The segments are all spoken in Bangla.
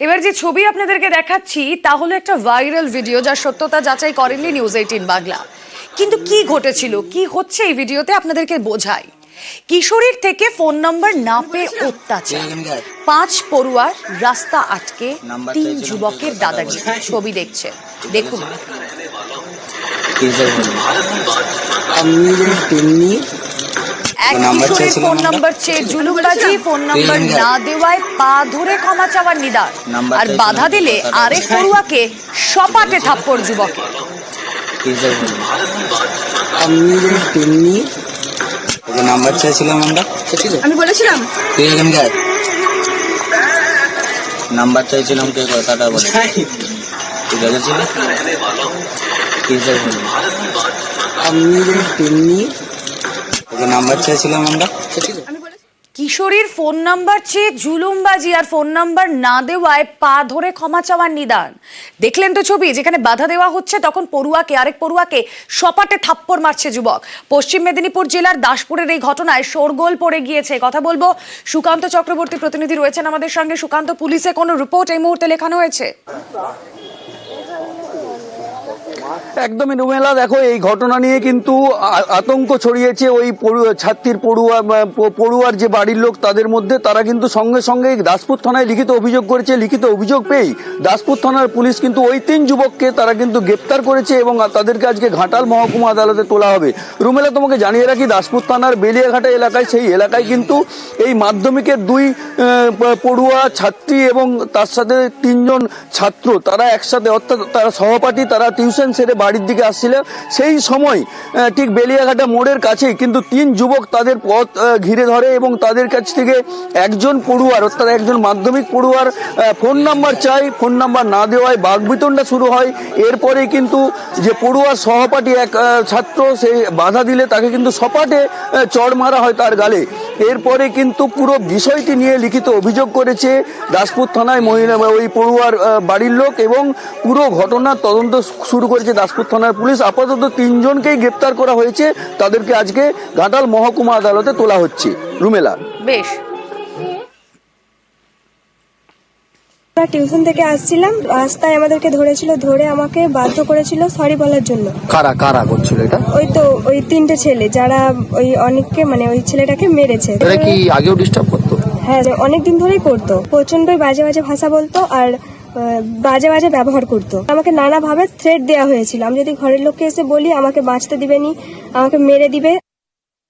এবার যে ছবি আপনাদেরকে দেখাচ্ছি তা হলো একটা ভাইরাল ভিডিও, যার সত্যতা যাচাই করেননি নিউজ 18 বাংলা। কিন্তু কি ঘটেছিল, কি হচ্ছে এই ভিডিওতে আপনাদেরকে বোঝাই। কিশোরীর থেকে ফোন নাম্বার না পেয়ে অত্যাচার, 5 পড়ুয়ার রাস্তা আটকে 3 যুবকের দাদাগিরি। ছবি দেখছে, দেখুন। এক কিশোরীর ফোন নাম্বার চেয়ে জুলুমবাজি, ফোন নাম্বার না দেওয়ায় পা ধরে ক্ষমা চাওয়ার নিদান, আর বাধা দিলে আরেক পড়ুয়াকে সপাটে থাপ্পড় যুবকে। নাম্বার চাইছিলাম আমরা, আমি বলেছিলাম নাম্বার চাইছিলাম, কে কথাটা বলে ঠিক আছে। নাম্বার চাইছিলাম আমরা। কিশোরীর ফোন নাম্বার চেয়ে জুলুমবাজি আর ফোন নাম্বার না দেওয়ায় পা ধরে ক্ষমা চাওয়ার নিদান। দেখলেন তো ছবি, যেখানে বাধা দেওয়া হচ্ছে তখন আরেক পড়ুয়াকে সপাটে থাপ্পড় মারছে যুবক। পশ্চিম মেদিনীপুর জেলার দাসপুরের এই ঘটনায় শোরগোল পড়ে গিয়েছে। কথা বলবো সুকান্ত চক্রবর্তী, প্রতিনিধি রয়েছেন আমাদের সঙ্গে। সুকান্ত, পুলিশে কোনো রিপোর্ট এই মুহূর্তে লেখানো হয়েছে? একদমই রুমেলা, দেখো এই ঘটনা নিয়ে কিন্তু আতঙ্ক ছড়িয়েছে ওই ছাত্রীর পড়ুয়ার যে বাড়ির লোক তাদের মধ্যে। তারা কিন্তু সঙ্গে সঙ্গে দাসপুর থানায় লিখিত অভিযোগ করেছে। লিখিত অভিযোগ পেয়েই দাসপুর থানার পুলিশ কিন্তু ওই 3 যুবককে তারা কিন্তু গ্রেপ্তার করেছে এবং তাদেরকে আজকে ঘাটাল মহকুমা আদালতে তোলা হবে। রুমেলা, তোমাকে জানিয়ে রাখি, দাসপুর থানার বেলিয়াঘাটা এলাকায়, সেই এলাকায় কিন্তু এই মাধ্যমিকের 2 পড়ুয়া ছাত্রী এবং তার সাথে 3 জন ছাত্র, তারা একসাথে, অর্থাৎ তারা সহপাঠী, তারা টিউশন সেরে বাড়ির দিকে আসছিল। সেই সময় ঠিক বেলিয়াঘাটা মোড়ের কাছেই কিন্তু 3 যুবক তাদের পথ ঘিরে ধরে এবং তাদের কাছ থেকে একজন পড়ুয়ার, অর্থাৎ একজন মাধ্যমিক পড়ুয়ার ফোন নাম্বার চাই। ফোন নাম্বার না দেওয়ায় বাগবিতণ্ডা শুরু হয়। এরপরে কিন্তু যে পড়ুয়ার সহপাঠী এক ছাত্র, সে বাধা দিলে তাকে কিন্তু সপাটে চড় মারা হয় তার গালে। এরপরে কিন্তু পুরো বিষয়টি নিয়ে লিখিত অভিযোগ করেছে দাসপুর থানায় ওই পড়ুয়ার বাড়ির লোক এবং পুরো ঘটনার তদন্ত শুরু করেছে দাসপুর থানার পুলিশ। আপাতত 3 জনকেই গ্রেপ্তার করা হয়েছে, তাদেরকে আজকে ঘাটাল মহকুমা আদালতে তোলা হচ্ছে। রুমেলা, বেশ। টিউশন থেকে আসছিলাম, রাস্তায় আমাদেরকে ধরেছিল, ধরে আমাকে বাধ্য করেছিল সরি বলার জন্য। কারা কারা করছিল এটা? ওই 3টে ছেলে, যারা ওই অনেককে, মানে ওই ছেলেটাকে মেরেছে। এটা কি আগেও ডিস্টার্ব করতো? হ্যাঁ, অনেকদিন ধরেই করতো। প্রচন্ডই বাজে বাজে ভাষা বলতো আর বাজে বাজে ব্যবহার করতো। আমাকে নানাভাবে থ্রেট দেওয়া হয়েছিল, আমি যদি ঘরের লোককে এসে বলি আমাকে বাঁচতে দিবেনি, আমাকে মেরে দিবে।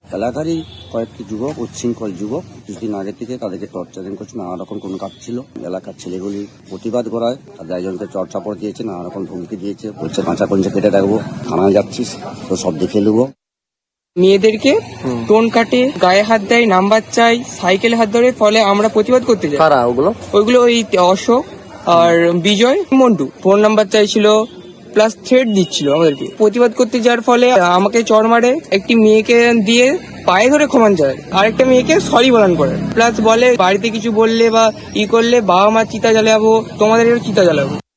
এলাকারই কয়েকটি যুবক, উচ্ছৃঙ্খল যুবক, কিছুদিন আগে থেকে তাদেরকে টর্চারিং করছে, নানা রকম কোনো কাজ ছিল। এলাকার ছেলেগুলি প্রতিবাদ করায় তাদের একজনকে চড়চাপড় দিয়েছে, নানা রকম ধমকি দিয়েছে, বলছে কাঁচা কঞ্চা কেটে রাখবো, থানায় যাচ্ছিস তো সব দেখে নেবো। মেয়েদেরকে টোন কাটে, গায়ে হাত দেয়, নাম্বার চাই, সাইকেলে হাত ধরে, ফলে আমরা প্রতিবাদ করতে যাই। কারা ওইগুলো? ওই অশোক আর বিজয়, মন্টু ফোন নাম্বার চাইছিল, প্লাস থ্রেট দিচ্ছিল আমাদেরকে। প্রতিবাদ করতে যাওয়ার ফলে আমাকে চড় মারে, একটি মেয়েকে দিয়ে পায়ে ধরে ক্ষমা চায়, আরেকটা মেয়েকে সরি বলান করে, প্লাস বলে বাড়িতে কিছু বললে বা করলে বাবা মা চিতা জ্বালাবো, তোমাদের চিতা জ্বালাবো।